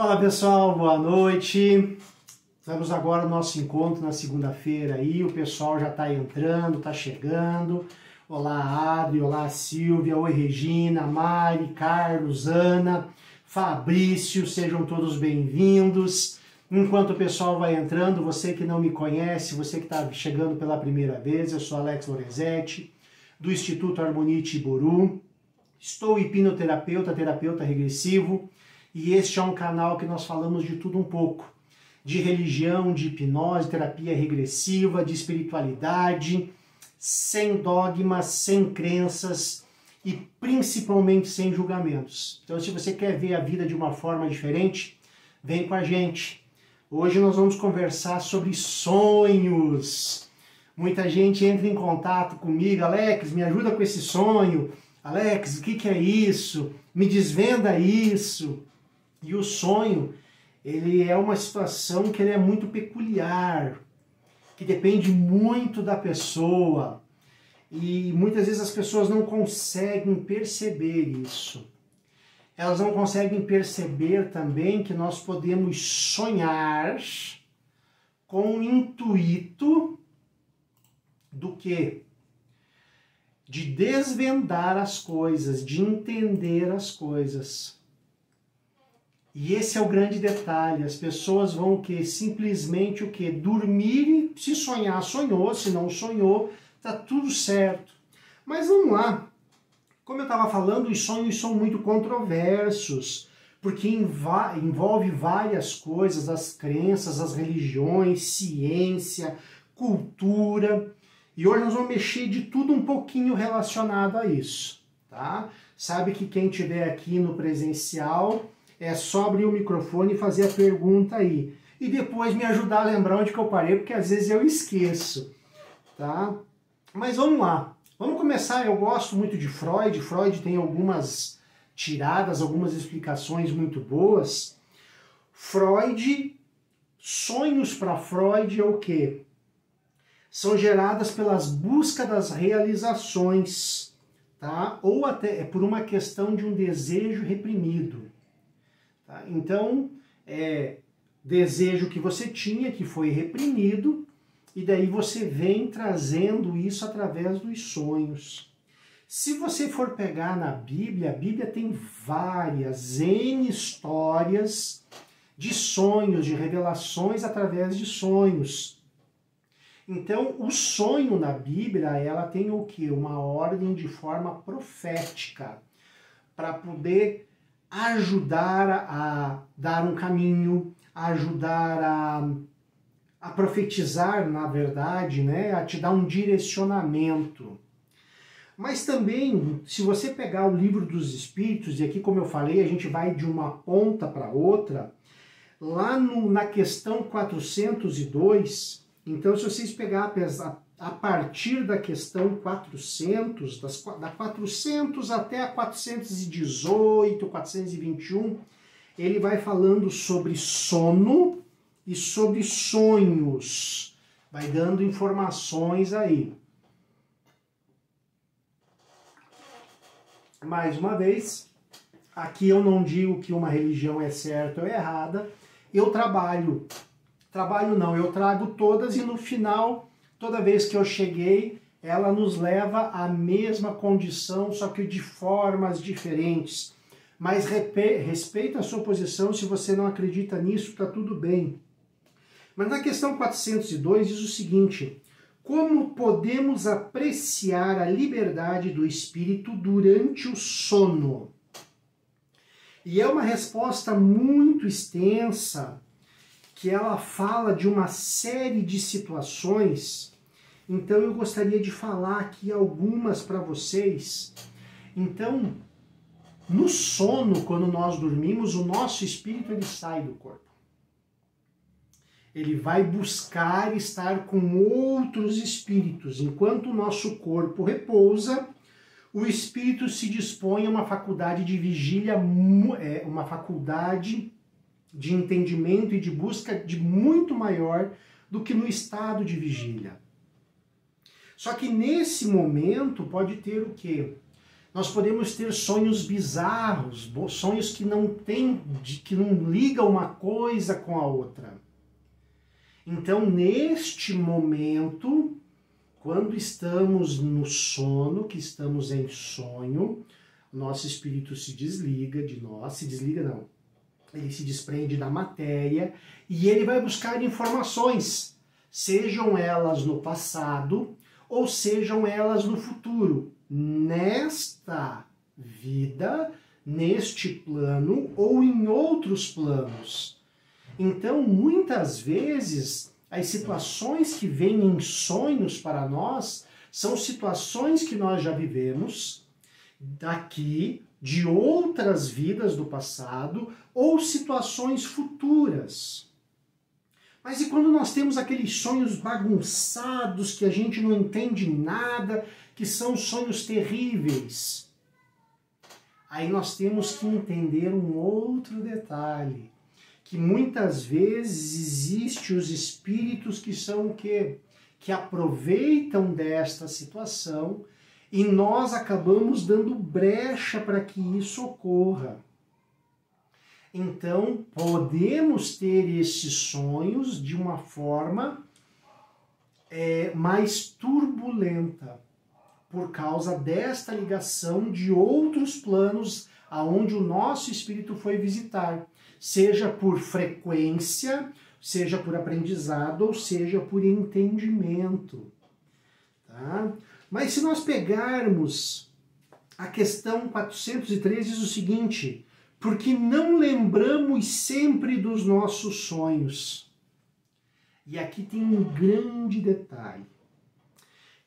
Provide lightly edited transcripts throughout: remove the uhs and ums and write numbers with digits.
Fala pessoal, boa noite. Estamos agora no nosso encontro na segunda-feira aí, o pessoal já está entrando, está chegando. Olá Adri, olá Silvia, oi Regina, Mari, Carlos, Ana, Fabrício, sejam todos bem-vindos. Enquanto o pessoal vai entrando, você que não me conhece, você que está chegando pela primeira vez, eu sou Alex Lorenzetti, do Instituto Harmonite Iboru. Estou hipnoterapeuta, terapeuta regressivo, e este é um canal que nós falamos de tudo um pouco. De religião, de hipnose, terapia regressiva, de espiritualidade, sem dogmas, sem crenças e principalmente sem julgamentos. Então, se você quer ver a vida de uma forma diferente, vem com a gente. Hoje nós vamos conversar sobre sonhos. Muita gente entra em contato comigo, Alex, me ajuda com esse sonho. Alex, o que é isso? Me desvenda isso. E o sonho, ele é uma situação que ele é muito peculiar, que depende muito da pessoa. E muitas vezes as pessoas não conseguem perceber isso. Elas não conseguem perceber também que nós podemos sonhar com o intuito do quê? De desvendar as coisas, de entender as coisas. E esse é o grande detalhe, as pessoas vão o quê? Simplesmente o quê? Dormir, se sonhar, sonhou, se não sonhou, tá tudo certo. Mas vamos lá, como eu estava falando, os sonhos são muito controversos, porque envolve várias coisas, as crenças, as religiões, ciência, cultura, e hoje nós vamos mexer de tudo um pouquinho relacionado a isso, tá? Sabe que quem estiver aqui no presencial, é só abrir o microfone e fazer a pergunta aí. E depois me ajudar a lembrar onde que eu parei, porque às vezes eu esqueço, tá? Mas vamos lá. Vamos começar, eu gosto muito de Freud. Freud tem algumas tiradas, algumas explicações muito boas. Freud, sonhos para Freud é o quê? São geradas pelas buscas das realizações, tá? Ou até é por uma questão de um desejo reprimido. Tá? Então, desejo que você tinha, que foi reprimido, e daí você vem trazendo isso através dos sonhos. Se você for pegar na Bíblia, a Bíblia tem várias, N histórias de sonhos, de revelações através de sonhos. Então, o sonho na Bíblia, ela tem o quê? Uma ordem de forma profética, para poder ajudar a dar um caminho, ajudar a profetizar, na verdade, né? A te dar um direcionamento. Mas também, se você pegar o Livro dos Espíritos, e aqui, como eu falei, a gente vai de uma ponta para outra, lá na questão 402, então se vocês pegar a partir da questão 400, da 400 até a 418, 421, ele vai falando sobre sono e sobre sonhos. Vai dando informações aí. Mais uma vez, aqui eu não digo que uma religião é certa ou errada, eu trabalho não, eu trago todas e no final, toda vez que eu cheguei, ela nos leva à mesma condição, só que de formas diferentes. Mas respeita a sua posição, se você não acredita nisso, está tudo bem. Mas na questão 402 diz o seguinte: como podemos apreciar a liberdade do espírito durante o sono? E é uma resposta muito extensa, que ela fala de uma série de situações. Então eu gostaria de falar aqui algumas para vocês. Então, no sono, quando nós dormimos, o nosso espírito ele sai do corpo. Ele vai buscar estar com outros espíritos. Enquanto o nosso corpo repousa, o espírito se dispõe a uma faculdade de vigília, uma faculdade de entendimento e de busca de muito maior do que no estado de vigília. Só que nesse momento pode ter o quê? Nós podemos ter sonhos bizarros, sonhos que não ligam uma coisa com a outra. Então, neste momento, quando estamos no sono, que estamos em sonho, nosso espírito se desliga de nós, ele se desprende da matéria e ele vai buscar informações, sejam elas no passado ou sejam elas no futuro, nesta vida, neste plano ou em outros planos. Então, muitas vezes, as situações que vêm em sonhos para nós são situações que nós já vivemos daqui, de outras vidas do passado ou situações futuras. Mas e quando nós temos aqueles sonhos bagunçados que a gente não entende nada, que são sonhos terríveis? Aí nós temos que entender um outro detalhe, que muitas vezes existem os espíritos que são o quê? Que aproveitam desta situação e nós acabamos dando brecha para que isso ocorra. Então, podemos ter esses sonhos de uma forma mais turbulenta, por causa desta ligação de outros planos aonde o nosso espírito foi visitar, seja por frequência, seja por aprendizado, ou seja por entendimento. Tá? Mas se nós pegarmos a questão 403, diz o seguinte: porque não lembramos sempre dos nossos sonhos. E aqui tem um grande detalhe,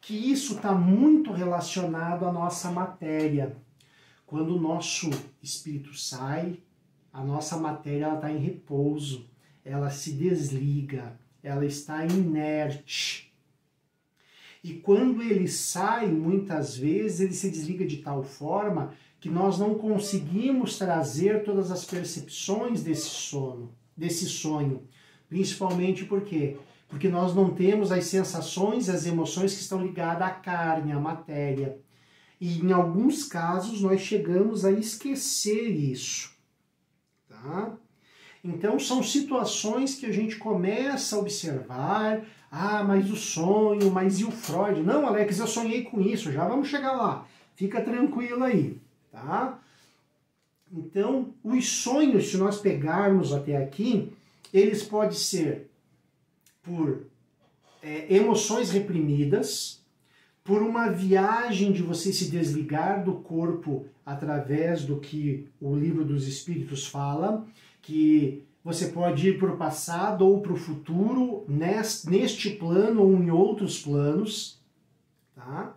que isso está muito relacionado à nossa matéria. Quando o nosso espírito sai, a nossa matéria está em repouso, ela se desliga, ela está inerte. E quando ele sai, muitas vezes, ele se desliga de tal forma que nós não conseguimos trazer todas as percepções desse sonho. Principalmente por quê? Porque nós não temos as sensações, as emoções que estão ligadas à carne, à matéria. E em alguns casos nós chegamos a esquecer isso. Tá? Então são situações que a gente começa a observar. Ah, mas o sonho, mas e o Freud? Não, Alex, eu sonhei com isso, já vamos chegar lá. Fica tranquilo aí, tá? Então, os sonhos, se nós pegarmos até aqui, eles podem ser por emoções reprimidas, por uma viagem de você se desligar do corpo através do que o Livro dos Espíritos fala, que você pode ir para o passado ou para o futuro, neste plano ou em outros planos, tá?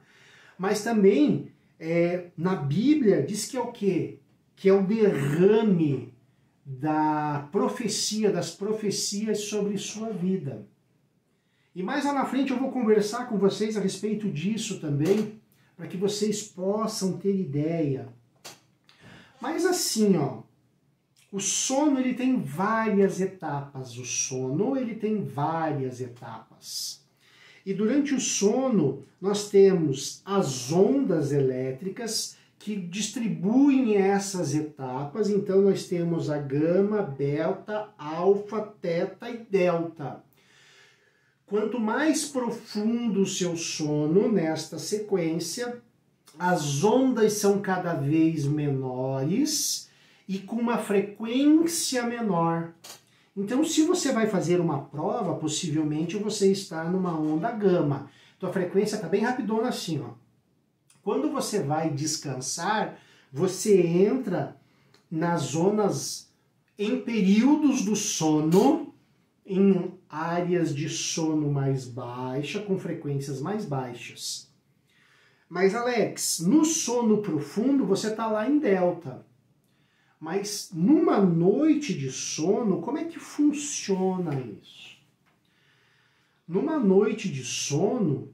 Mas também, na Bíblia, diz que é o quê? Que é o derrame das profecias sobre sua vida. E mais lá na frente eu vou conversar com vocês a respeito disso também, para que vocês possam ter ideia. Mas assim, ó, o sono ele tem várias etapas. E durante o sono nós temos as ondas elétricas que distribuem essas etapas. Então nós temos a gama, beta, alfa, teta e delta. Quanto mais profundo o seu sono nesta sequência, as ondas são cada vez menores e com uma frequência menor. Então, se você vai fazer uma prova, possivelmente você está numa onda gama. Então, a frequência está bem rapidona assim, ó. Quando você vai descansar, você entra nas zonas, em períodos do sono, em áreas de sono mais baixa, com frequências mais baixas. Mas, Alex, no sono profundo você está lá em delta. Mas numa noite de sono, como é que funciona isso? Numa noite de sono,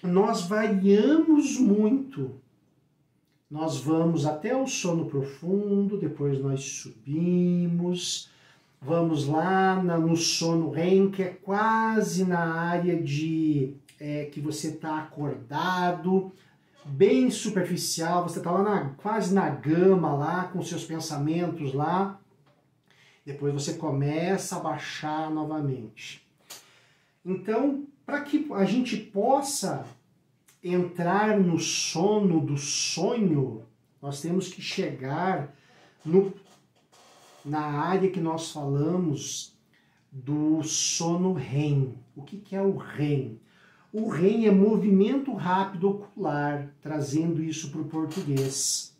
nós variamos muito. Nós vamos até o sono profundo, depois nós subimos, vamos lá no sono REM, que é quase na área de que você está acordado, bem superficial, você está lá quase na gama lá, com seus pensamentos lá, depois você começa a baixar novamente. Então, para que a gente possa entrar no sono do sonho, nós temos que chegar na área que nós falamos do sono REM. O que é o REM? O REM é movimento rápido ocular, trazendo isso para o português.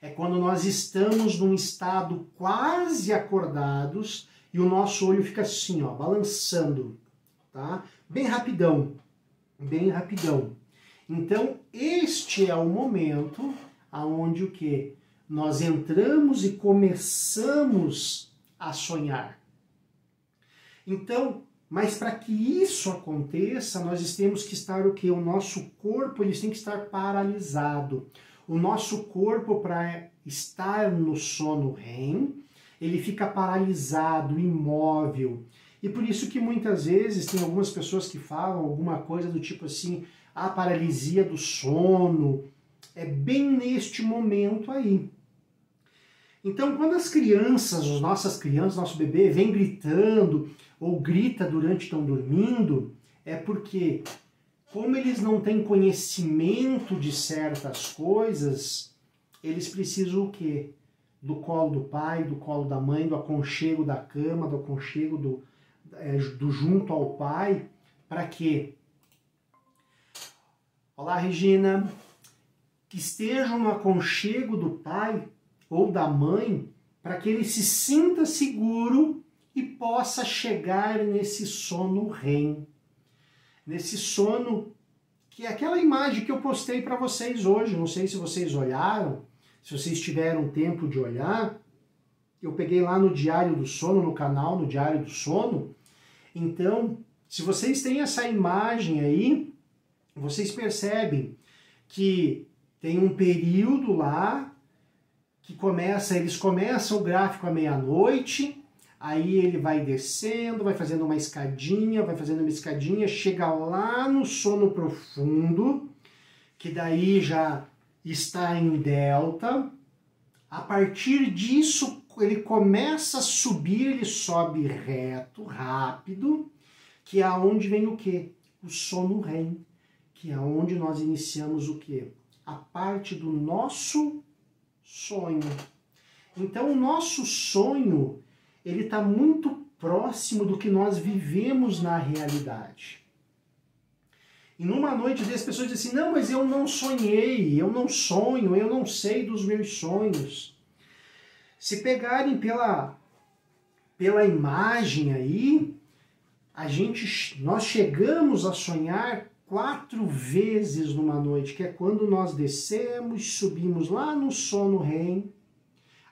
É quando nós estamos num estado quase acordados e o nosso olho fica assim, ó, balançando, tá? Bem rapidão, bem rapidão. Então, este é o momento aonde o quê? Nós entramos e começamos a sonhar. Então, mas para que isso aconteça, nós temos que estar o quê? O nosso corpo ele tem que estar paralisado. O nosso corpo, para estar no sono REM, ele fica paralisado, imóvel. E por isso que muitas vezes tem algumas pessoas que falam alguma coisa do tipo assim, a paralisia do sono. É bem neste momento aí. Então, quando as crianças, nosso bebê, vem gritando ou grita durante estão dormindo, é porque, como eles não têm conhecimento de certas coisas, eles precisam o quê? Do colo do pai, do colo da mãe, do aconchego da cama, do aconchego do junto ao pai, para quê? Olá, Regina. Que estejam no aconchego do pai ou da mãe, para que ele se sinta seguro e possa chegar nesse sono REM. Nesse sono, que é aquela imagem que eu postei para vocês hoje, não sei se vocês olharam, se vocês tiveram tempo de olhar, eu peguei lá no Diário do Sono, no canal, no Diário do Sono. Então, se vocês têm essa imagem aí, vocês percebem que tem um período lá que eles começam o gráfico à meia-noite, aí ele vai descendo, vai fazendo uma escadinha, chega lá no sono profundo, que daí já está em delta. A partir disso, ele começa a subir, ele sobe reto, rápido, que é aonde vem o quê? O sono REM, que é onde nós iniciamos o quê? A parte do nosso sonho. Então, o nosso sonho, ele está muito próximo do que nós vivemos na realidade. E numa noite dessas, as pessoas dizem assim, não, mas eu não sonhei, eu não sonho, eu não sei dos meus sonhos. Se pegarem pela imagem aí, nós chegamos a sonhar 4 vezes numa noite, que é quando nós descemos, subimos lá no sono REM,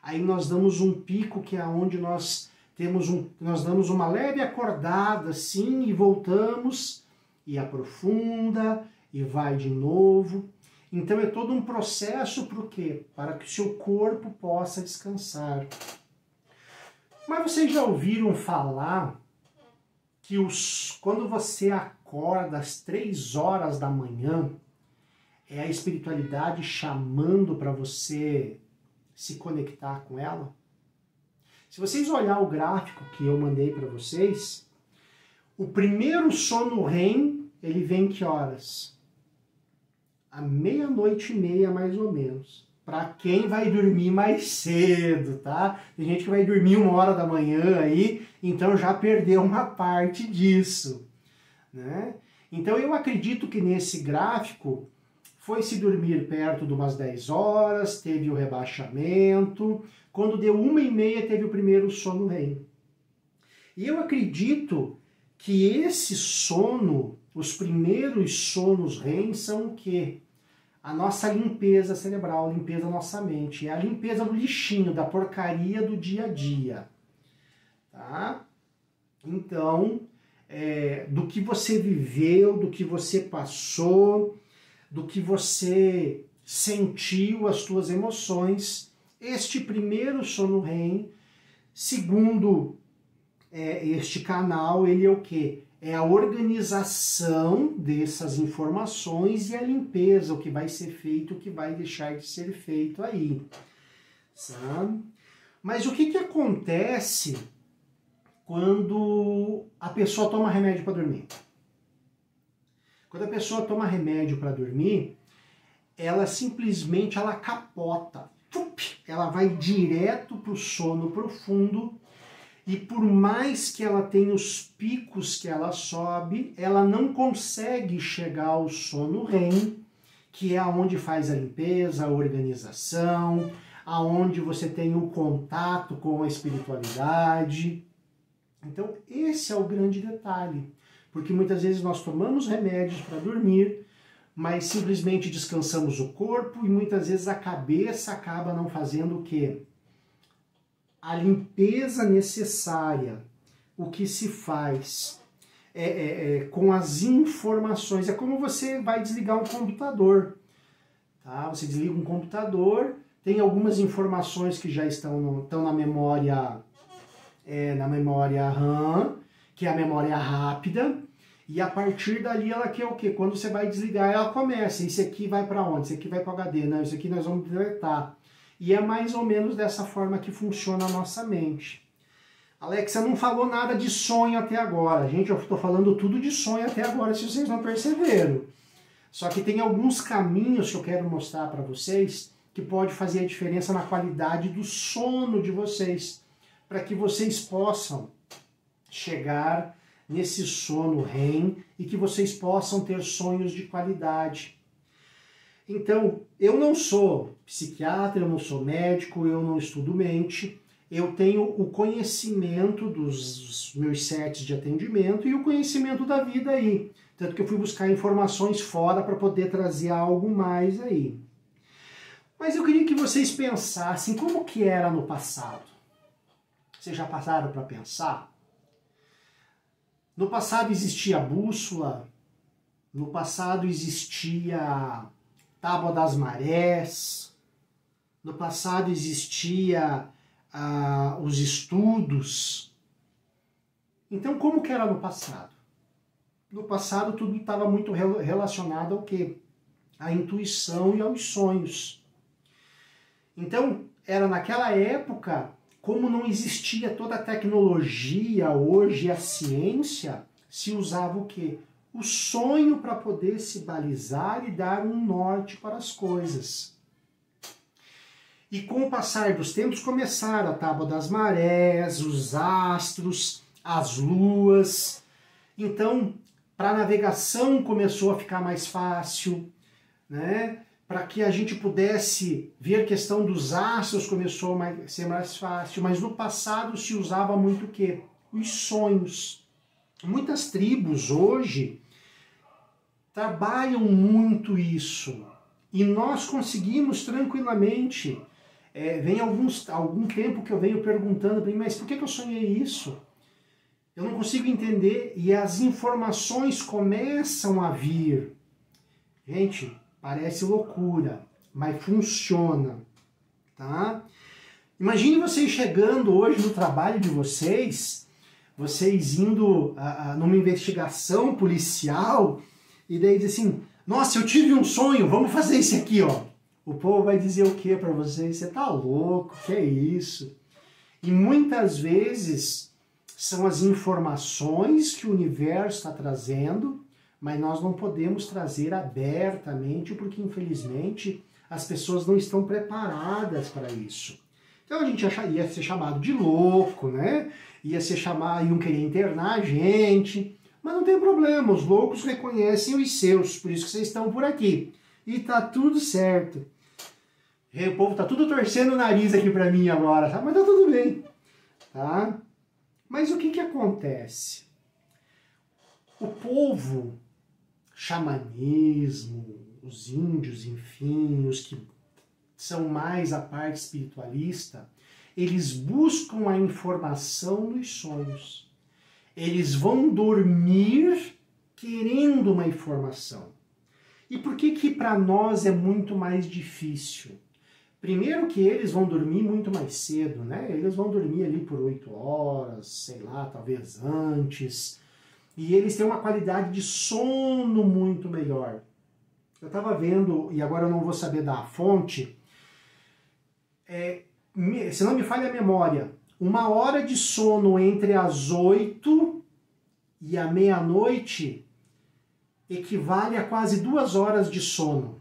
aí nós damos um pico, que é onde nós damos uma leve acordada assim e voltamos, e aprofunda, e vai de novo. Então é todo um processo para o quê? Para que o seu corpo possa descansar. Mas vocês já ouviram falar que quando você acorda às 3 horas da manhã, é a espiritualidade chamando para você se conectar com ela? Se vocês olharem o gráfico que eu mandei para vocês, o primeiro sono REM, ele vem que horas? À 00:30 mais ou menos. Para quem vai dormir mais cedo, tá? Tem gente que vai dormir 1h da manhã aí, então já perdeu uma parte disso, né? Então eu acredito que nesse gráfico foi se dormir perto de umas 10 horas, teve o rebaixamento, quando deu 1h30 teve o primeiro sono REM. E eu acredito que esse sono, os primeiros sonos REM são o quê? A nossa limpeza cerebral, a limpeza da nossa mente, é a limpeza do lixinho, da porcaria do dia a dia, tá? Então, do que você viveu, do que você passou, do que você sentiu, as suas emoções, este primeiro sono REM, segundo este canal, ele é o quê? é a organização dessas informações e a limpeza, o que vai ser feito, o que vai deixar de ser feito aí, sabe? Mas o que acontece quando a pessoa toma remédio para dormir? Quando a pessoa toma remédio para dormir, ela simplesmente capota, ela vai direto para o sono profundo. E por mais que ela tenha os picos que ela sobe, ela não consegue chegar ao sono REM, que é onde faz a limpeza, a organização, aonde você tem o contato com a espiritualidade. Então esse é o grande detalhe, porque muitas vezes nós tomamos remédios para dormir, mas simplesmente descansamos o corpo e muitas vezes a cabeça acaba não fazendo o quê? A limpeza necessária, o que se faz com as informações. É como você vai desligar um computador. Tá? Você desliga um computador, tem algumas informações que já estão na memória RAM, que é a memória rápida, e a partir dali ela quer o quê? Quando você vai desligar, ela começa. Esse aqui vai para onde? Esse aqui vai para o HD. Não, isso aqui nós vamos deletar. E é mais ou menos dessa forma que funciona a nossa mente. Alexa não falou nada de sonho até agora. Gente, eu estou falando tudo de sonho até agora, se vocês não perceberam. Só que tem alguns caminhos que eu quero mostrar para vocês que pode fazer a diferença na qualidade do sono de vocês, para que vocês possam chegar nesse sono REM e que vocês possam ter sonhos de qualidade. Então, eu não sou psiquiatra, eu não sou médico, eu não estudo mente, eu tenho o conhecimento dos meus sets de atendimento e o conhecimento da vida aí. Tanto que eu fui buscar informações fora para poder trazer algo mais aí. Mas eu queria que vocês pensassem como que era no passado. Vocês já passaram para pensar? No passado existia bússola, no passado existia Tábua das Marés, no passado existia os estudos. Então, como que era no passado? No passado, tudo estava muito relacionado ao quê? À intuição e aos sonhos. Então, era naquela época, como não existia toda a tecnologia, hoje a ciência, se usava o quê? O sonho para poder se balizar e dar um norte para as coisas. E com o passar dos tempos começaram a Tábua das Marés, os astros, as luas. Então, para a navegação começou a ficar mais fácil, né? Para que a gente pudesse ver a questão dos astros começou a ser mais fácil. Mas no passado se usava muito o quê? Os sonhos. Muitas tribos hoje trabalham muito isso e nós conseguimos tranquilamente. Vem algum tempo que eu venho perguntando para mim, mas por que eu sonhei isso? Eu não consigo entender e as informações começam a vir. Gente, parece loucura, mas funciona, tá? Imagine vocês chegando hoje no trabalho de vocês indo numa investigação policial, e daí diz assim, nossa, eu tive um sonho, vamos fazer isso aqui, ó. O povo vai dizer o que para vocês? Você tá louco, que é isso? E muitas vezes são as informações que o universo está trazendo, mas nós não podemos trazer abertamente, porque infelizmente as pessoas não estão preparadas para isso. Então a gente ia ser chamado de louco, né? Iam querer internar a gente, mas não tem problema, os loucos reconhecem os seus, por isso que vocês estão por aqui. E tá tudo certo. E o povo tá tudo torcendo o nariz aqui pra mim agora, tá? Mas tá tudo bem, tá? Mas o que acontece? O povo, xamanismo, os índios, enfim, os que são mais a parte espiritualista, eles buscam a informação nos sonhos. Eles vão dormir querendo uma informação. E por que para nós é muito mais difícil? Primeiro que eles vão dormir muito mais cedo, né? Eles vão dormir ali por 8 horas, sei lá, talvez antes. e eles têm uma qualidade de sono muito melhor. Eu estava vendo, e agora eu não vou saber da fonte, se não me falha a memória, 1 hora de sono entre as 8 e a meia-noite equivale a quase 2 horas de sono.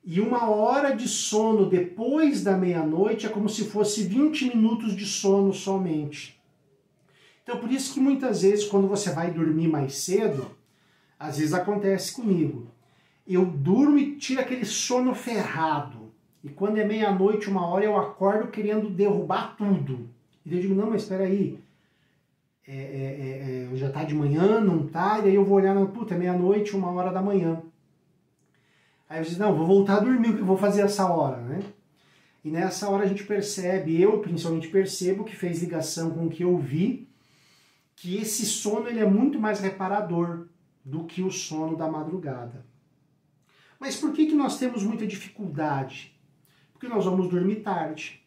E 1 hora de sono depois da meia-noite é como se fosse 20 minutos de sono somente. Então, por isso que muitas vezes, quando você vai dormir mais cedo, às vezes acontece comigo. Eu durmo e tiro aquele sono ferrado. E quando é meia-noite, 1 hora, eu acordo querendo derrubar tudo. E eu digo, não, mas espera aí, já tá de manhã, não tá? E aí eu vou olhar, puta, é meia-noite, 1 hora da manhã. Aí eu digo, não, vou voltar a dormir, o que eu vou fazer essa hora, né? E nessa hora a gente percebe, eu principalmente percebo, que fez ligação com o que eu vi, que esse sono ele é muito mais reparador do que o sono da madrugada. Mas por que nós temos muita dificuldade? Porque nós vamos dormir tarde.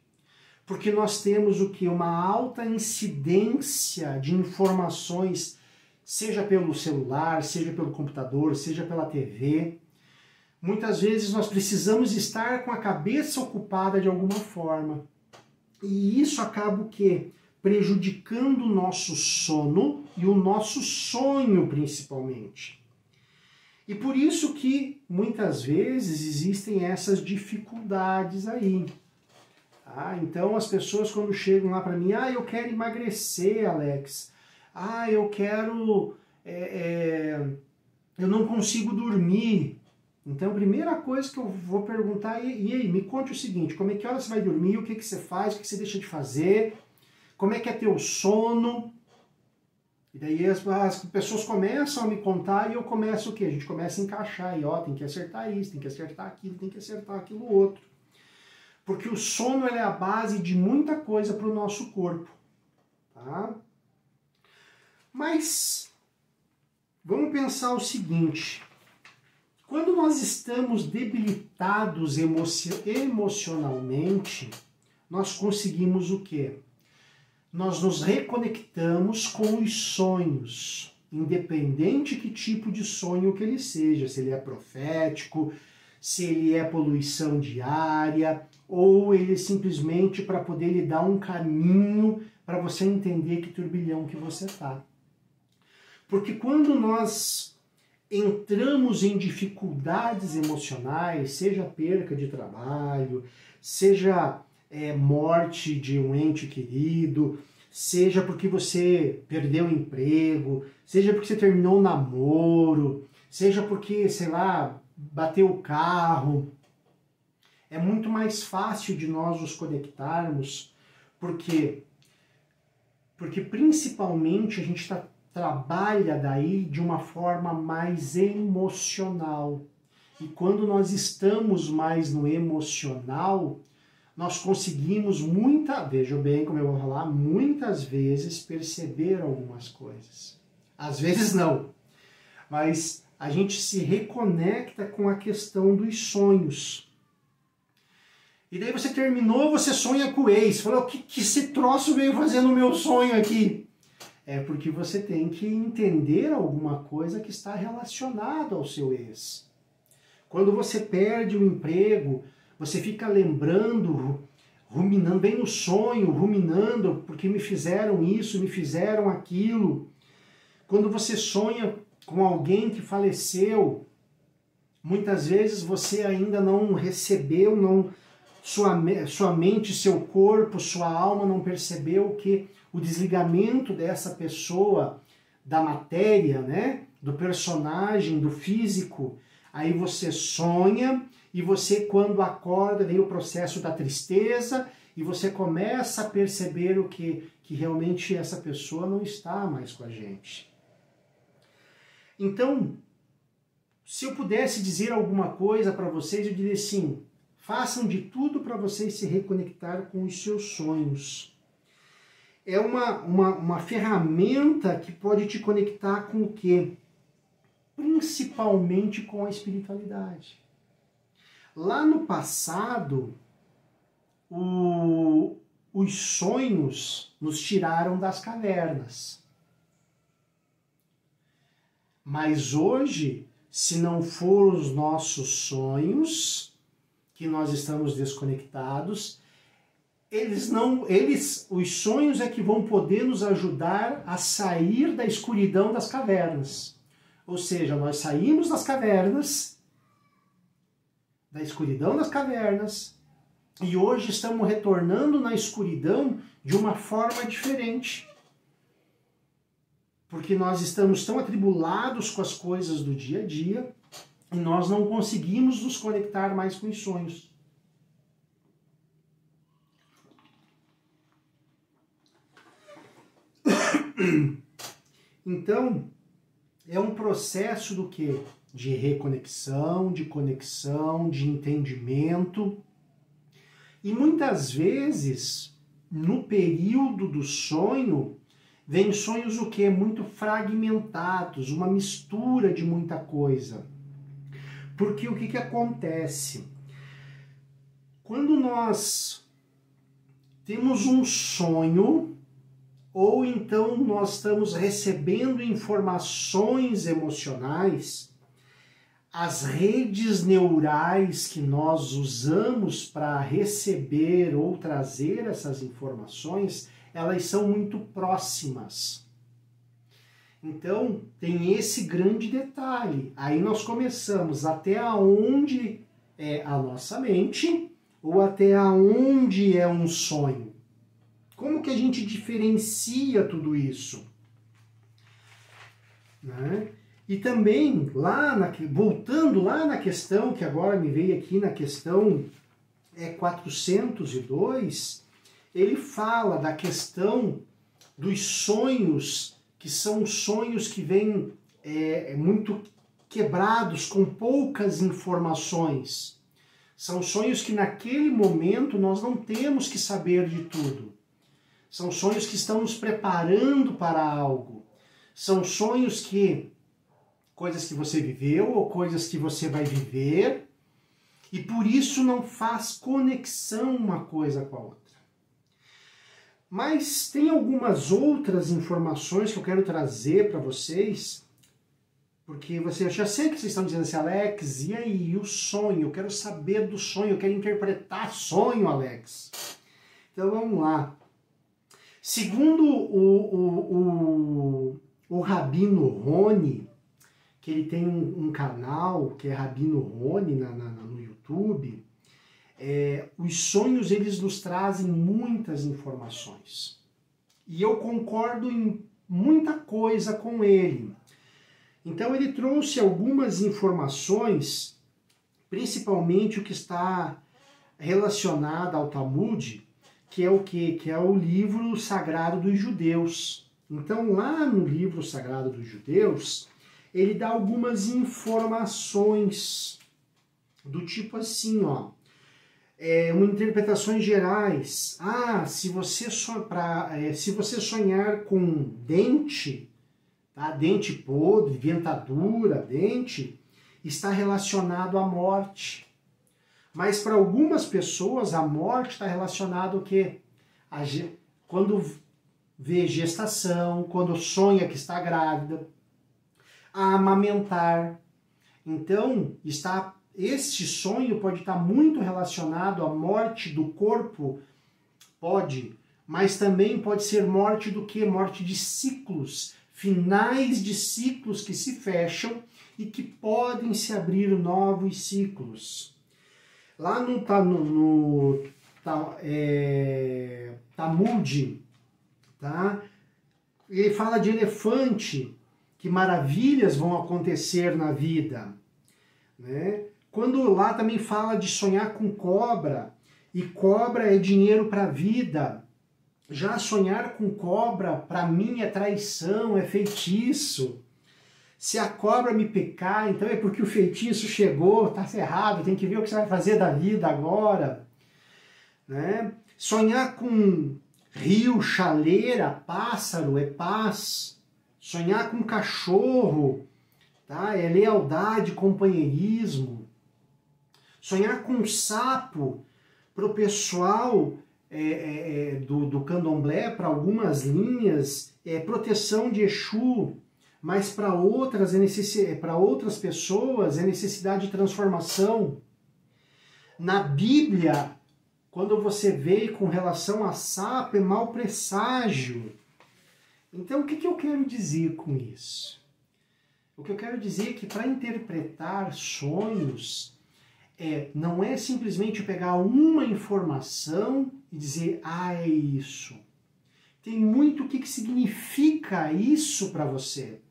Porque nós temos o que? Uma alta incidência de informações, seja pelo celular, seja pelo computador, seja pela TV. Muitas vezes nós precisamos estar com a cabeça ocupada de alguma forma. E isso acaba o quê? Prejudicando o nosso sono e o nosso sonho, principalmente. E por isso que, muitas vezes, existem essas dificuldades aí. Tá? Então, as pessoas quando chegam lá para mim, eu quero emagrecer, Alex. Eu quero... eu não consigo dormir. Então, a primeira coisa que eu vou perguntar é, e aí, me conte o seguinte, que hora você vai dormir, o que você faz, o que você deixa de fazer, como é que é teu sono? E daí as pessoas começam a me contar e eu começo o quê? A gente começa a encaixar e tem que acertar isso, tem que acertar aquilo, tem que acertar aquilo outro. Porque o sono é a base de muita coisa para o nosso corpo. Tá? Mas vamos pensar o seguinte, quando nós estamos debilitados emocionalmente, nós conseguimos o quê? Nós nos reconectamos com os sonhos, independente que tipo de sonho que ele seja, se ele é profético, se ele é poluição diária, ou ele é simplesmente para poder lhe dar um caminho para você entender que turbilhão que você está. Porque quando nós entramos em dificuldades emocionais, seja perca de trabalho, seja morte de um ente querido, seja porque você perdeu o emprego, seja porque você terminou o namoro, seja porque, sei lá, bateu o carro, é muito mais fácil de nós nos conectarmos, porque principalmente a gente trabalha daí de uma forma mais emocional. E quando nós estamos mais no emocional, nós conseguimos vejam bem como eu vou falar, muitas vezes perceber algumas coisas. Às vezes não, mas a gente se reconecta com a questão dos sonhos. E daí você terminou, você sonha com o ex. Falou, o que esse troço veio fazer no meu sonho aqui? É porque você tem que entender alguma coisa que está relacionada ao seu ex. Quando você perde o emprego, você fica lembrando, ruminando, bem no sonho, ruminando, porque me fizeram isso, me fizeram aquilo. Quando você sonha com alguém que faleceu, muitas vezes você ainda não recebeu, sua mente, seu corpo, sua alma não percebeu que o desligamento dessa pessoa, da matéria, né, do personagem, do físico, aí você sonha e você, quando acorda, vem o processo da tristeza e você começa a perceber que realmente essa pessoa não está mais com a gente. Então, se eu pudesse dizer alguma coisa para vocês, eu diria assim, façam de tudo para vocês se reconectar com os seus sonhos. É uma ferramenta que pode te conectar com o quê? Principalmente com a espiritualidade. Lá no passado, os sonhos nos tiraram das cavernas. Mas hoje, se não for os nossos sonhos, que nós estamos desconectados, os sonhos é que vão poder nos ajudar a sair da escuridão das cavernas. Ou seja, nós saímos das cavernas, da escuridão das cavernas, e hoje estamos retornando na escuridão de uma forma diferente. Porque nós estamos tão atribulados com as coisas do dia a dia e nós não conseguimos nos conectar mais com os sonhos. Então, é um processo do quê? De reconexão, de conexão, de entendimento. E muitas vezes, no período do sonho, vem sonhos o quê? Muito fragmentados, uma mistura de muita coisa. Porque o que acontece? Quando nós temos um sonho, ou então nós estamos recebendo informações emocionais, as redes neurais que nós usamos para receber ou trazer essas informações, elas são muito próximas. Então, tem esse grande detalhe. Aí nós começamos até aonde é a nossa mente ou até aonde é um sonho. Como que a gente diferencia tudo isso? Né? E também, voltando lá na questão, que agora me veio aqui na questão 402, ele fala da questão dos sonhos, que são sonhos que vêm muito quebrados, com poucas informações. São sonhos que naquele momento nós não temos que saber de tudo. São sonhos que estão nos preparando para algo. São sonhos que, coisas que você viveu ou coisas que você vai viver, e por isso não faz conexão uma coisa com a outra. Mas tem algumas outras informações que eu quero trazer para vocês, porque eu já sei que vocês estão dizendo assim, Alex, e aí, o sonho? Eu quero saber do sonho, eu quero interpretar sonho, Alex. Então vamos lá. Segundo o Rabino Roni, que ele tem um canal que é Rabino Roni no YouTube, os sonhos eles nos trazem muitas informações. E eu concordo em muita coisa com ele. Então ele trouxe algumas informações, principalmente o que está relacionado ao Talmud, que é o quê? Que é o livro sagrado dos judeus. Então lá no livro sagrado dos judeus, ele dá algumas informações do tipo assim, ó, interpretações gerais. Se você sonhar com dente, tá? Dente podre, dentadura, dente, está relacionado à morte. Mas para algumas pessoas a morte está relacionada ao quê? Quando vê gestação, quando sonha que está grávida, a amamentar. Então, este sonho pode estar muito relacionado à morte do corpo, mas também pode ser morte do quê? Morte de ciclos, finais de ciclos que se fecham e que podem se abrir novos ciclos. Lá no Talmud, tá? Ele fala de elefante, que maravilhas vão acontecer na vida, né? Quando lá também fala de sonhar com cobra, e cobra é dinheiro para a vida. Já sonhar com cobra, para mim, é traição, é feitiço. Se a cobra me picar, então é porque o feitiço chegou, tá errado, tem que ver o que você vai fazer da vida agora. Né? Sonhar com rio, chaleira, pássaro, é paz. Sonhar com cachorro, tá? É lealdade, companheirismo. Sonhar com sapo, para o pessoal do candomblé, para algumas linhas, é proteção de Exu. mas para outras pessoas é necessidade de transformação. Na Bíblia, quando você vê com relação a sapo, é mau presságio. Então, o que eu quero dizer com isso? O que eu quero dizer é que para interpretar sonhos, não é simplesmente pegar uma informação e dizer, é isso. Tem muito o que significa isso para você.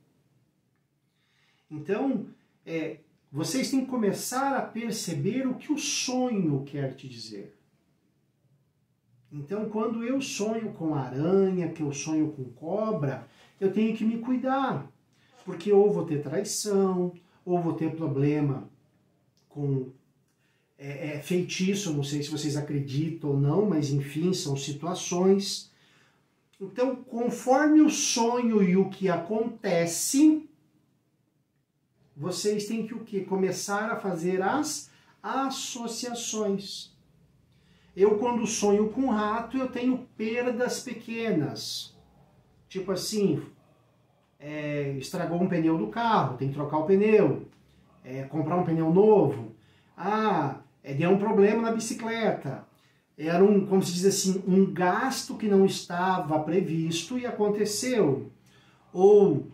Então, vocês têm que começar a perceber o que o sonho quer te dizer. Então, quando eu sonho com aranha, que eu sonho com cobra, eu tenho que me cuidar. Porque ou vou ter traição, ou vou ter problema com feitiço, não sei se vocês acreditam ou não, mas enfim, são situações. Então, conforme o sonho e o que acontece, vocês têm que o quê? Começar a fazer as associações. Eu, quando sonho com rato, eu tenho perdas pequenas. Tipo assim, estragou um pneu do carro, tem que trocar o pneu. Comprar um pneu novo. Deu um problema na bicicleta. Era como se diz assim, um gasto que não estava previsto e aconteceu. Ou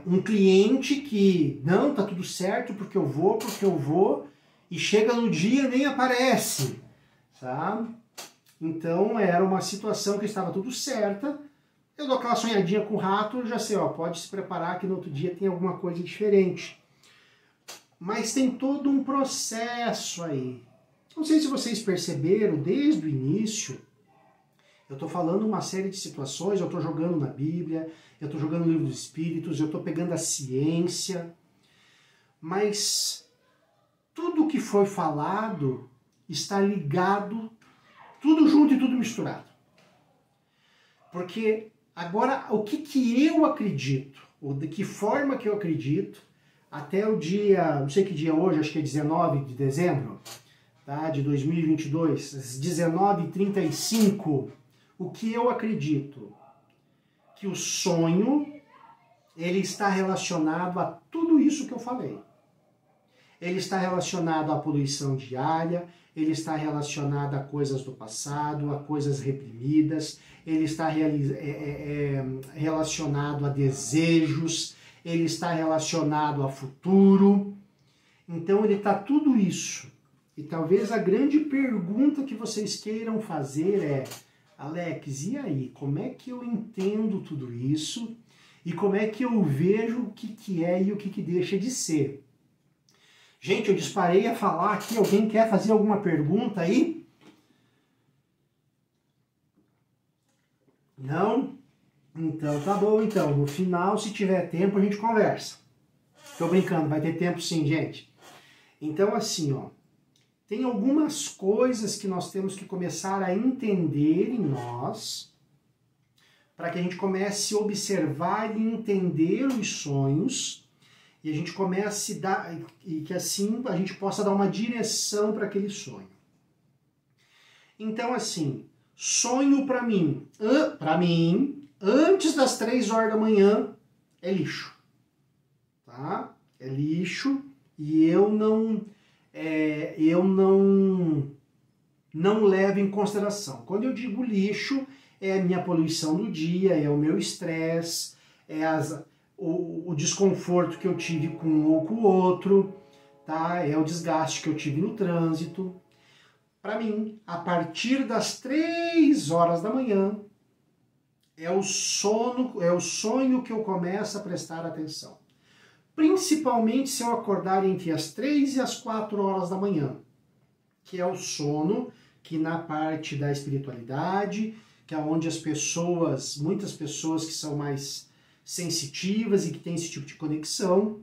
um cliente que, não, tá tudo certo porque eu vou, e chega no dia e nem aparece, sabe? Então era uma situação que estava tudo certa, eu dou aquela sonhadinha com o rato, eu já sei, pode se preparar que no outro dia tem alguma coisa diferente. Mas tem todo um processo aí. Não sei se vocês perceberam, desde o início, eu estou falando uma série de situações, eu estou jogando na Bíblia, eu estou jogando no Livro dos Espíritos, eu estou pegando a ciência, mas tudo que foi falado está ligado, tudo junto e tudo misturado. Porque agora, o que eu acredito, ou de que forma que eu acredito, até o dia, não sei que dia é hoje, acho que é 19 de dezembro, tá, de 2022, às 19h35, o que eu acredito? Que o sonho, ele está relacionado a tudo isso que eu falei. Ele está relacionado à poluição diária, ele está relacionado a coisas do passado, a coisas reprimidas, ele está relacionado a desejos, ele está relacionado a futuro. Então ele está tudo isso. E talvez a grande pergunta que vocês queiram fazer é: Alex, e aí, como é que eu entendo tudo isso? E como é que eu vejo o que é e o que deixa de ser? Gente, eu disparei a falar aqui. Alguém quer fazer alguma pergunta aí? Não? Então tá bom, então. No final, se tiver tempo, a gente conversa. Tô brincando, vai ter tempo sim, gente. Então assim, tem algumas coisas que nós temos que começar a entender em nós, para que a gente comece a observar e entender os sonhos, e a gente comece a dar, e que assim a gente possa dar uma direção para aquele sonho. Então assim, sonho para mim, antes das 3 horas da manhã, é lixo. Tá? É lixo, e eu não levo em consideração. Quando eu digo lixo, é a minha poluição do dia, é o meu estresse, o desconforto que eu tive com um ou com o outro, tá? É o desgaste que eu tive no trânsito. Para mim, a partir das 3 horas da manhã, é o sonho que eu começo a prestar atenção. Principalmente se eu acordar entre as 3 e as 4 horas da manhã, que é o sono que na parte da espiritualidade, que é onde muitas pessoas que são mais sensitivas e que têm esse tipo de conexão,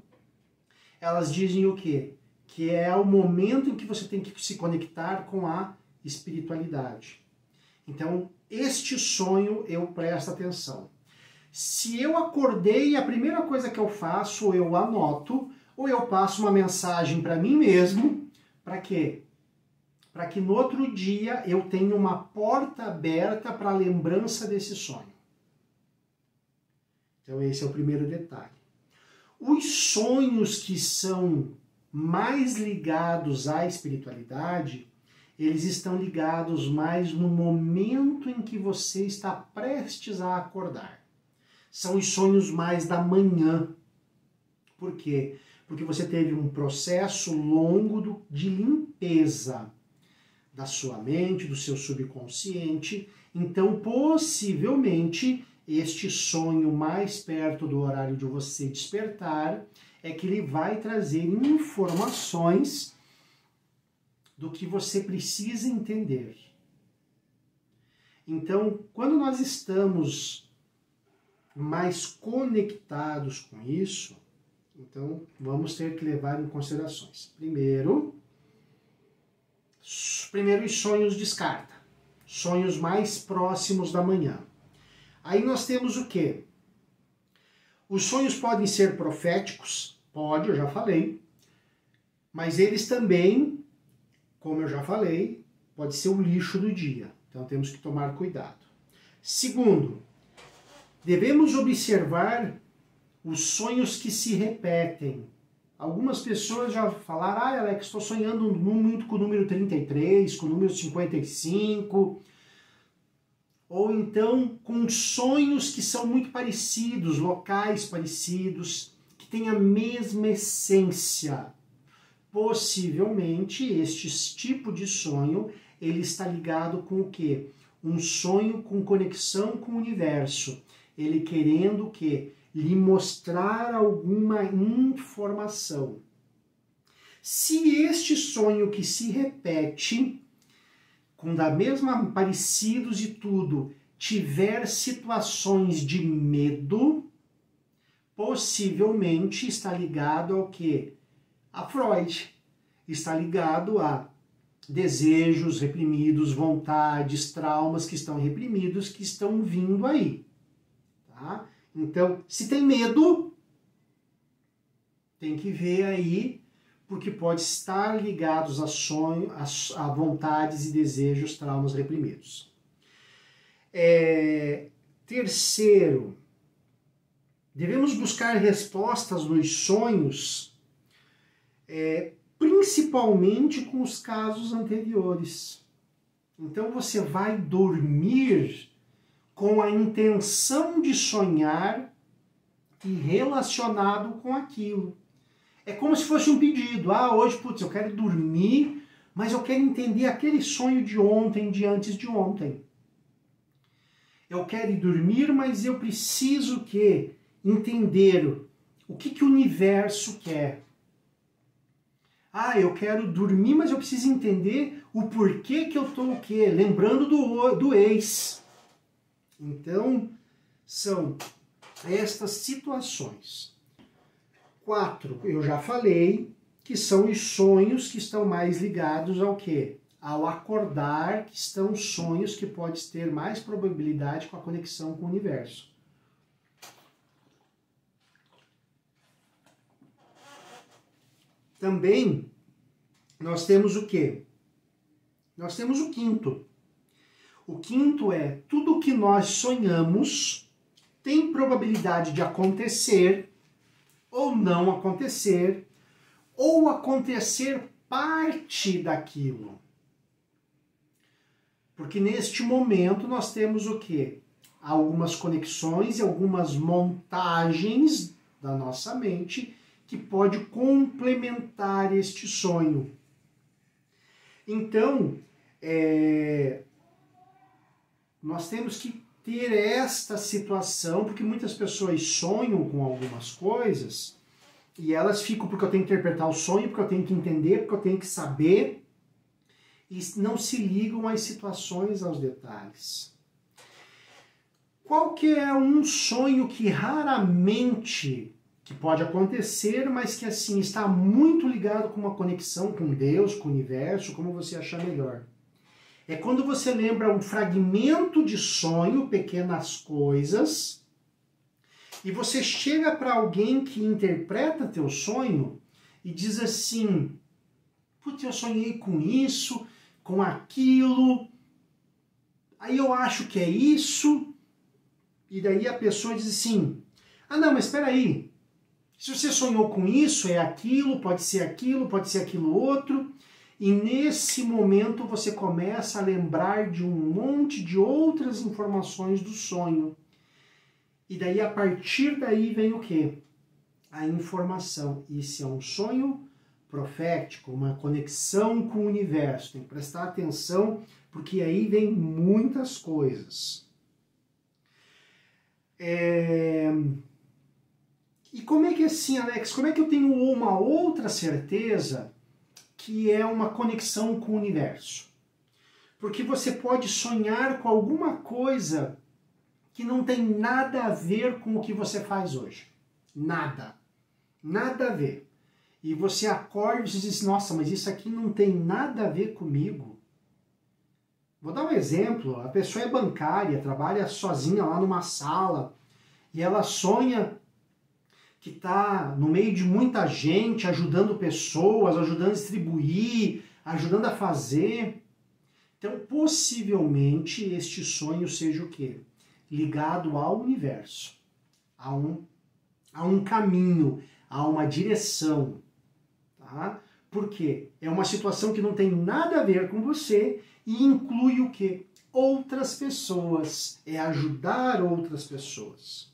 elas dizem o quê? Que é o momento em que você tem que se conectar com a espiritualidade. Então, este sonho eu presto atenção. Se eu acordei, a primeira coisa que eu faço, ou eu anoto, ou eu passo uma mensagem para mim mesmo. Para quê? Para que no outro dia eu tenha uma porta aberta para a lembrança desse sonho. Então esse é o primeiro detalhe. Os sonhos que são mais ligados à espiritualidade, eles estão ligados mais no momento em que você está prestes a acordar. São os sonhos mais da manhã. Por quê? Porque você teve um processo longo de limpeza da sua mente, do seu subconsciente. Então, possivelmente, este sonho mais perto do horário de você despertar é que ele vai trazer informações do que você precisa entender. Então, quando nós estamos mais conectados com isso, então vamos ter que levar em considerações. Primeiro, os sonhos descarta. Sonhos mais próximos da manhã. Aí nós temos o quê? Os sonhos podem ser proféticos, pode, eu já falei, mas eles também, como eu já falei, pode ser o lixo do dia. Então temos que tomar cuidado. Segundo, devemos observar os sonhos que se repetem. Algumas pessoas já falaram, Alex, estou sonhando muito com o número 33, com o número 55, ou então com sonhos que são muito parecidos, locais parecidos, que têm a mesma essência. Possivelmente, este tipo de sonho, ele está ligado com o quê? Um sonho com conexão com o universo. Ele querendo o quê? Lhe mostrar alguma informação. Se este sonho que se repete, com da mesma parecidos e tudo, tiver situações de medo, possivelmente está ligado ao quê? A Freud. Está ligado a desejos reprimidos, vontades, traumas que estão reprimidos, que estão vindo aí. Tá? Então, se tem medo, tem que ver aí, porque pode estar ligados a sonhos, a vontades e desejos, traumas reprimidos. Terceiro, devemos buscar respostas nos sonhos, principalmente com os casos anteriores. Então você vai dormir com a intenção de sonhar e relacionado com aquilo. É como se fosse um pedido. Hoje, putz, eu quero dormir, mas eu quero entender aquele sonho de ontem, de antes de ontem. Eu quero ir dormir, mas eu preciso entender o que o universo quer. Eu quero dormir, mas eu preciso entender o porquê que eu estou lembrando do ex. Então, são estas situações. 4, eu já falei, que são os sonhos que estão mais ligados ao quê? Ao acordar, que estão sonhos que podem ter mais probabilidade com a conexão com o universo. Também, nós temos o quê? Nós temos o 5º. O 5º é, tudo o que nós sonhamos tem probabilidade de acontecer ou não acontecer, ou acontecer parte daquilo. Porque neste momento nós temos o quê? Algumas conexões e algumas montagens da nossa mente que pode complementar este sonho. Então, nós temos que ter esta situação, porque muitas pessoas sonham com algumas coisas e elas ficam porque eu tenho que interpretar o sonho, porque eu tenho que entender, porque eu tenho que saber, e não se ligam às situações, aos detalhes. Qual que é um sonho que raramente, que pode acontecer, mas que assim está muito ligado com uma conexão com Deus, com o universo, como você achar melhor? É quando você lembra um fragmento de sonho, pequenas coisas, e você chega para alguém que interpreta teu sonho e diz assim, putz, eu sonhei com isso, com aquilo, aí eu acho que é isso, e daí a pessoa diz assim, Ah, não, mas espera aí. Se você sonhou com isso, é aquilo, pode ser aquilo outro. E nesse momento você começa a lembrar de um monte de outras informações do sonho. E daí, a partir daí, vem o quê? A informação. Isso é um sonho profético, uma conexão com o universo. Tem que prestar atenção, porque aí vem muitas coisas. E como é que é assim, Alex? Como é que eu tenho uma outra certeza que é uma conexão com o universo? Porque você pode sonhar com alguma coisa que não tem nada a ver com o que você faz hoje. Nada. Nada a ver. E você acorda e diz, nossa, mas isso aqui não tem nada a ver comigo. Vou dar um exemplo. A pessoa é bancária, trabalha sozinha lá numa sala, e ela sonha que está no meio de muita gente, ajudando pessoas, ajudando a distribuir, ajudando a fazer. Então, possivelmente, este sonho seja o quê? Ligado ao universo, a um caminho, a uma direção. Tá? Por quê? É uma situação que não tem nada a ver com você e inclui o quê? Outras pessoas, é ajudar outras pessoas.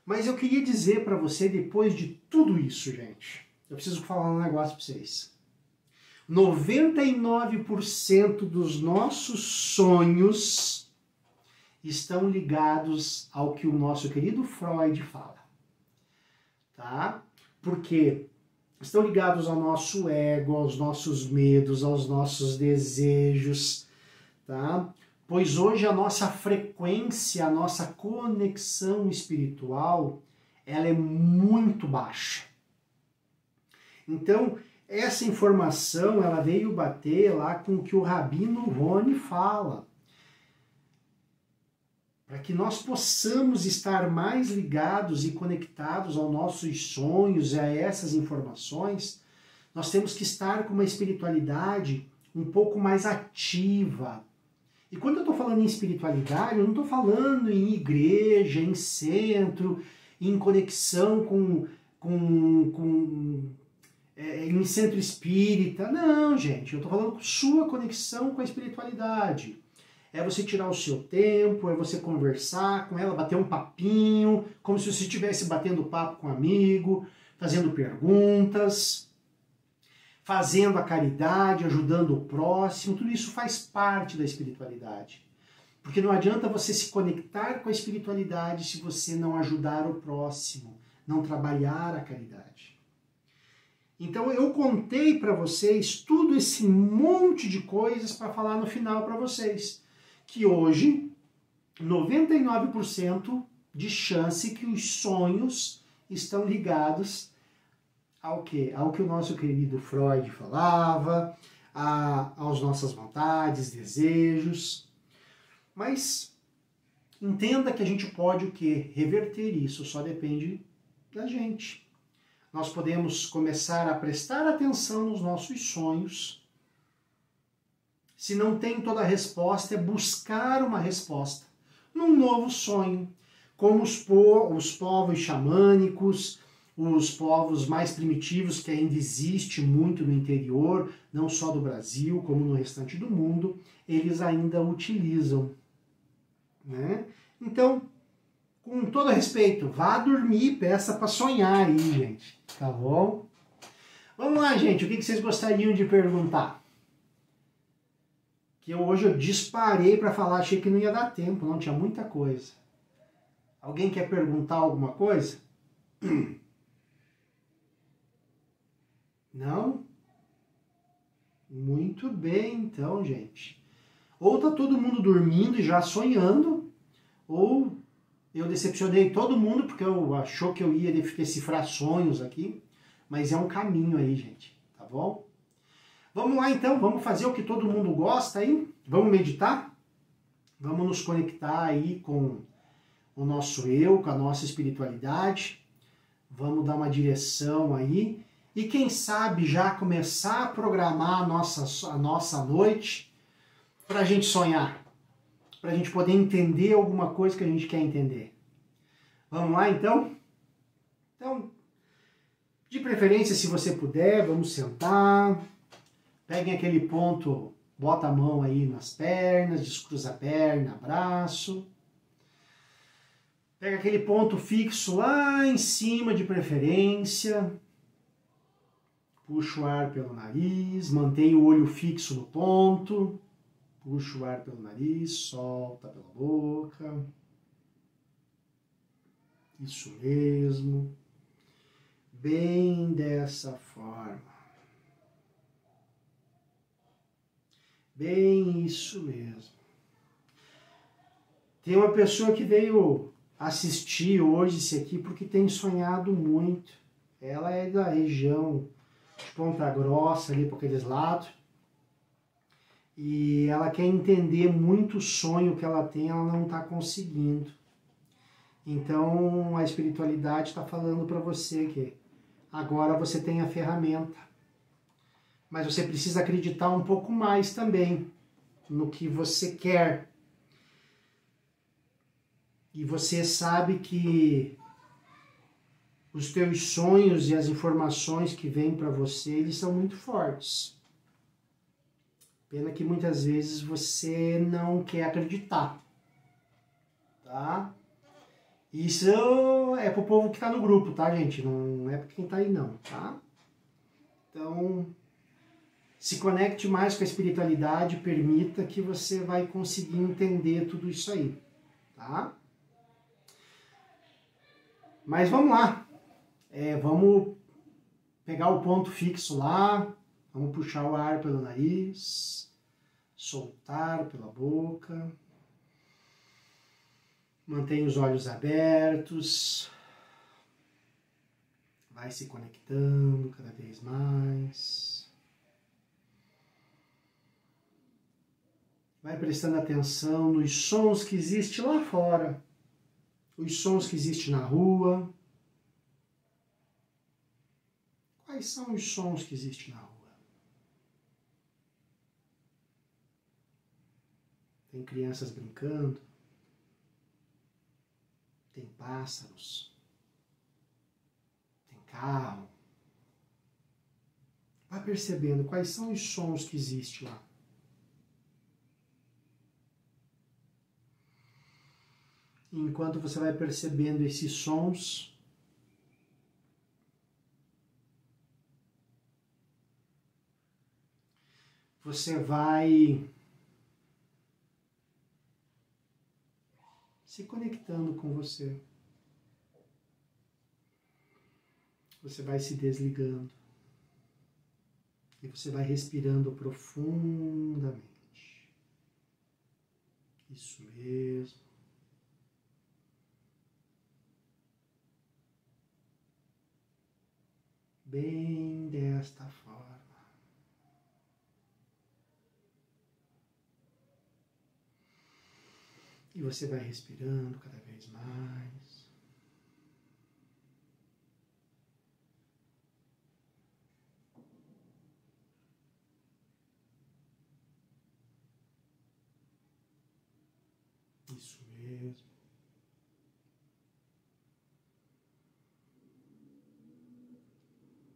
Mas eu queria dizer para você, depois de tudo isso, gente, eu preciso falar um negócio para vocês. 99% dos nossos sonhos estão ligados ao que o nosso querido Freud fala. Tá? Porque estão ligados ao nosso ego, aos nossos medos, aos nossos desejos, tá? Pois hoje a nossa frequência, a nossa conexão espiritual, ela é muito baixa. Então, essa informação, ela veio bater lá com o que o Rabino Roni fala. Para que nós possamos estar mais ligados e conectados aos nossos sonhos e a essas informações, nós temos que estar com uma espiritualidade um pouco mais ativa. E quando eu estou falando em espiritualidade, eu não estou falando em igreja, em centro, em conexão em centro espírita. Não, gente, eu estou falando com sua conexão com a espiritualidade. É você tirar o seu tempo, é você conversar com ela, bater um papinho, como se você estivesse batendo papo com um amigo, fazendo perguntas, fazendo a caridade, ajudando o próximo. Tudo isso faz parte da espiritualidade. Porque não adianta você se conectar com a espiritualidade se você não ajudar o próximo, não trabalhar a caridade. Então eu contei para vocês tudo esse monte de coisas para falar no final para vocês. Que hoje, 99% de chance que os sonhos estão ligados ao quê? Ao que o nosso querido Freud falava, às nossas vontades, desejos. Mas entenda que a gente pode o quê? Reverter isso, só depende da gente. Nós podemos começar a prestar atenção nos nossos sonhos. Se não tem toda a resposta, é buscar uma resposta num novo sonho, como os povos xamânicos, os povos mais primitivos que ainda existem muito no interior, não só do Brasil, como no restante do mundo, eles ainda utilizam. Né? Então, com todo respeito, vá dormir e peça para sonhar aí, gente. Tá bom? Vamos lá, gente. O que vocês gostariam de perguntar? Que hoje eu disparei para falar, achei que não ia dar tempo, não tinha muita coisa. Alguém quer perguntar alguma coisa? Não? Muito bem, então, gente. Ou tá todo mundo dormindo e já sonhando, ou eu decepcionei todo mundo porque eu achou que eu ia decifrar sonhos aqui, mas é um caminho aí, gente, tá bom? Vamos lá então, vamos fazer o que todo mundo gosta aí? Vamos meditar? Vamos nos conectar aí com o nosso eu, com a nossa espiritualidade. Vamos dar uma direção aí. E quem sabe já começar a programar a nossa noite para a gente sonhar. Para a gente poder entender alguma coisa que a gente quer entender. Vamos lá, então? Então, de preferência, se você puder, vamos sentar. Peguem aquele ponto, bota a mão aí nas pernas, descruza a perna, braço. Pega aquele ponto fixo lá em cima, de preferência. Puxa o ar pelo nariz, mantém o olho fixo no ponto. Puxa o ar pelo nariz, solta pela boca. Isso mesmo. Bem dessa forma. Bem isso mesmo. Tem uma pessoa que veio assistir hoje esse aqui porque tem sonhado muito. Ela é da região de Ponta Grossa, ali por aqueles lados. E ela quer entender muito o sonho que ela tem, ela não está conseguindo. Então a espiritualidade está falando para você que agora você tem a ferramenta. Mas você precisa acreditar um pouco mais também no que você quer. E você sabe que os teus sonhos e as informações que vêm para você, eles são muito fortes. Pena que muitas vezes você não quer acreditar, tá? Isso é pro povo que tá no grupo, tá, gente? Não é pra quem tá aí, não, tá? Então, se conecte mais com a espiritualidade, permita que você vai conseguir entender tudo isso aí, tá? Mas vamos lá. Vamos pegar o ponto fixo lá, vamos puxar o ar pelo nariz, soltar pela boca, mantenha os olhos abertos, vai se conectando cada vez mais, vai prestando atenção nos sons que existem lá fora, os sons que existem na rua. Quais são os sons que existem na rua? Tem crianças brincando, tem pássaros, tem carro. Vai percebendo quais são os sons que existem lá. E enquanto você vai percebendo esses sons, você vai se conectando com você. Você vai se desligando. E você vai respirando profundamente. Isso mesmo. Bem desta forma. E você vai respirando cada vez mais. Isso mesmo.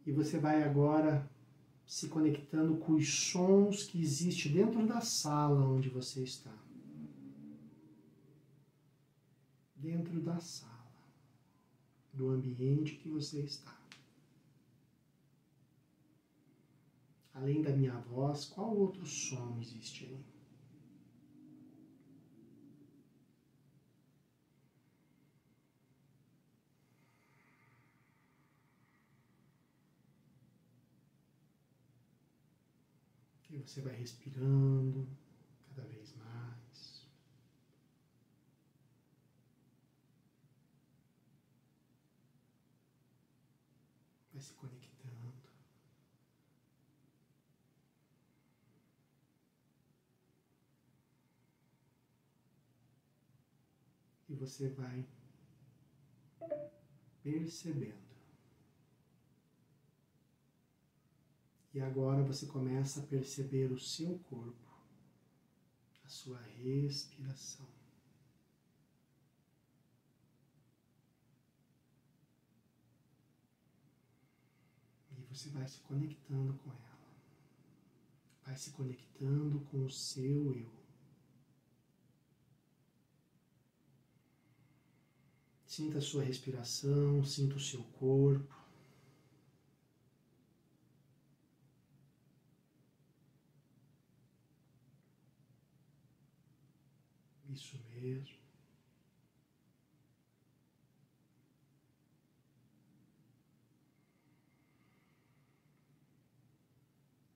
E você vai agora se conectando com os sons que existem dentro da sala onde você está. Dentro da sala, do ambiente que você está. Além da minha voz, qual outro som existe aí? E você vai respirando cada vez mais. Vai se conectando. E você vai percebendo. E agora você começa a perceber o seu corpo, a sua respiração. você vai se conectando com ela. Vai se conectando com o seu eu. Sinta a sua respiração, sinta o seu corpo. Isso mesmo.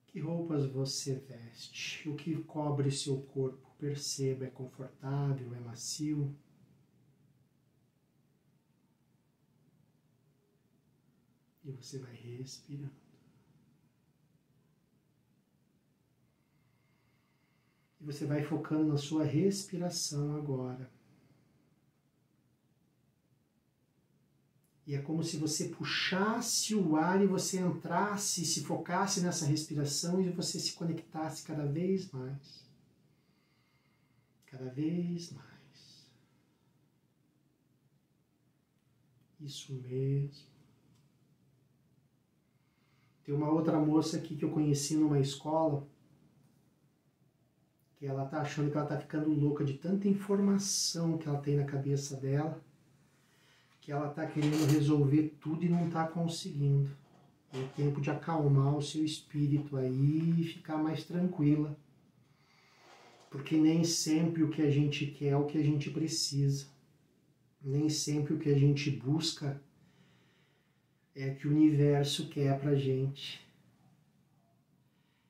Que roupas você veste? O que cobre seu corpo? Perceba, é confortável, é macio? E você vai respirando. E você vai focando na sua respiração agora. E é como se você puxasse o ar e você entrasse, se focasse nessa respiração e você se conectasse cada vez mais. Cada vez mais. Isso mesmo. Tem uma outra moça aqui que eu conheci numa escola, que ela tá achando que ela tá ficando louca de tanta informação que ela tem na cabeça dela, que ela tá querendo resolver tudo e não tá conseguindo. É tempo de acalmar o seu espírito aí e ficar mais tranquila. Porque nem sempre o que a gente quer é o que a gente precisa. Nem sempre o que a gente busca é o que o universo quer pra gente.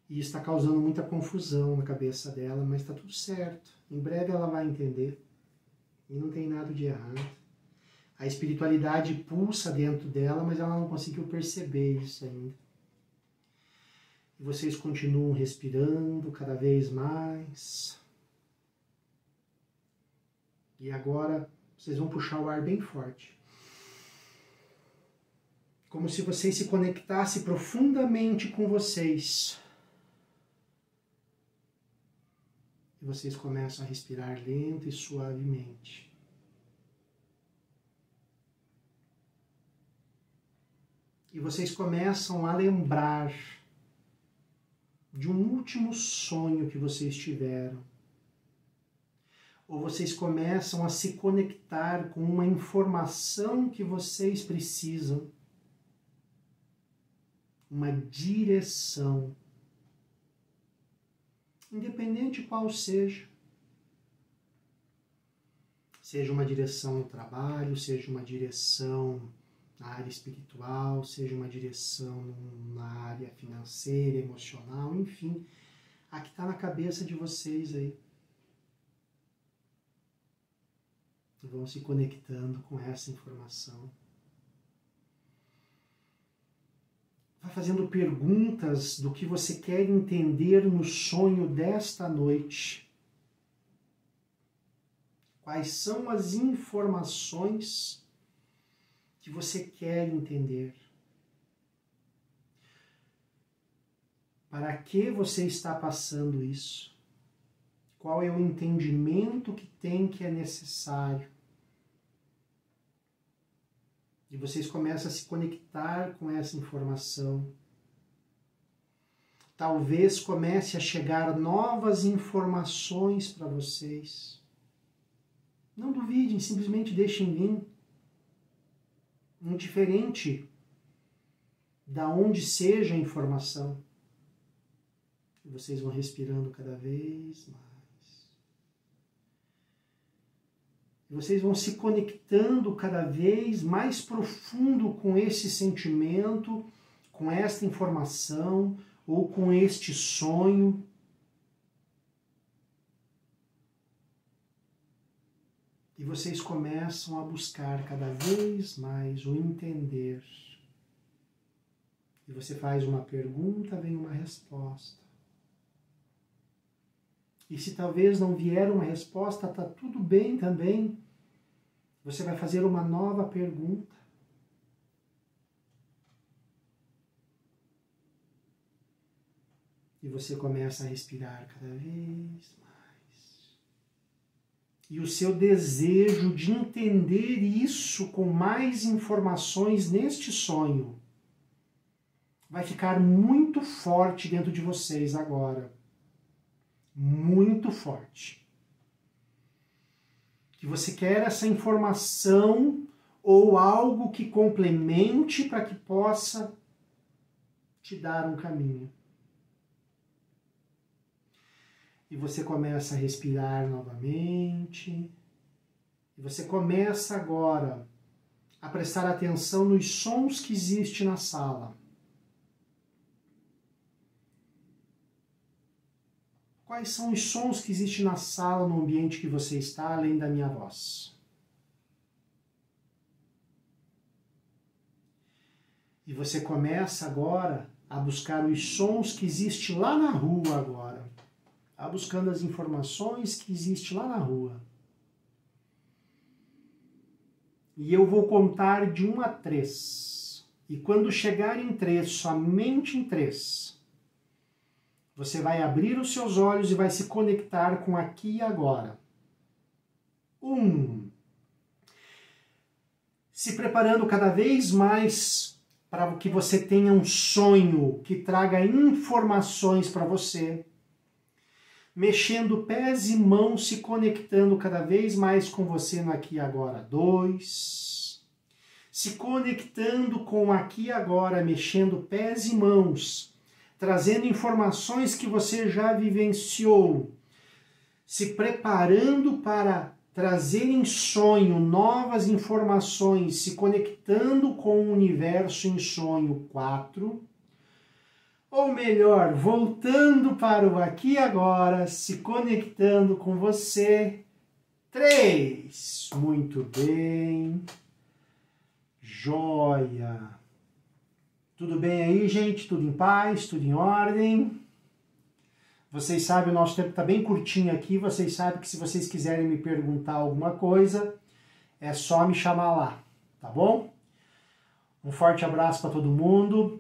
E isso está causando muita confusão na cabeça dela, mas está tudo certo. Em breve ela vai entender. E não tem nada de errado. A espiritualidade pulsa dentro dela, mas ela não conseguiu perceber isso ainda. E vocês continuam respirando cada vez mais. E agora vocês vão puxar o ar bem forte. Como se vocês se conectassem profundamente com vocês. E vocês começam a respirar lento e suavemente. E vocês começam a lembrar de um último sonho que vocês tiveram. Ou vocês começam a se conectar com uma informação que vocês precisam. Uma direção. Independente qual seja. Seja uma direção no trabalho, seja uma direção na área espiritual, seja uma direção na área financeira, emocional, enfim. A que está na cabeça de vocês aí. Vão se conectando com essa informação. Vai fazendo perguntas do que você quer entender no sonho desta noite. Quais são as informações que você quer entender? Para que você está passando isso? Qual é o entendimento que tem que é necessário? E vocês começam a se conectar com essa informação. Talvez comece a chegar novas informações para vocês. Não duvidem, simplesmente deixem vir. Indiferente da onde seja a informação. E vocês vão respirando cada vez mais. E vocês vão se conectando cada vez mais profundo com esse sentimento, com esta informação ou com este sonho. E vocês começam a buscar cada vez mais o entender. E você faz uma pergunta, vem uma resposta. E se talvez não vier uma resposta, está tudo bem também. Você vai fazer uma nova pergunta. E você começa a respirar cada vez mais. E o seu desejo de entender isso com mais informações neste sonho vai ficar muito forte dentro de vocês agora. Muito forte. Que você quer essa informação ou algo que complemente para que possa te dar um caminho. E você começa a respirar novamente. E você começa agora a prestar atenção nos sons que existem na sala. Quais são os sons que existem na sala, no ambiente que você está, além da minha voz? E você começa agora a buscar os sons que existem lá na rua agora. Tá buscando as informações que existem lá na rua. E eu vou contar de 1 a 3. E quando chegar em 3, somente em 3, você vai abrir os seus olhos e vai se conectar com aqui e agora. 1. Se preparando cada vez mais para que você tenha um sonho que traga informações para você. Mexendo pés e mãos, se conectando cada vez mais com você no aqui e agora. 2. Se conectando com aqui e agora, mexendo pés e mãos, trazendo informações que você já vivenciou, se preparando para trazer em sonho novas informações, se conectando com o universo em sonho. 4. Ou melhor, voltando para o aqui e agora, se conectando com você. 3. Muito bem. Joia. Tudo bem aí, gente? Tudo em paz? Tudo em ordem? Vocês sabem, o nosso tempo está bem curtinho aqui. Vocês sabem que se vocês quiserem me perguntar alguma coisa, é só me chamar lá, tá bom? Um forte abraço para todo mundo.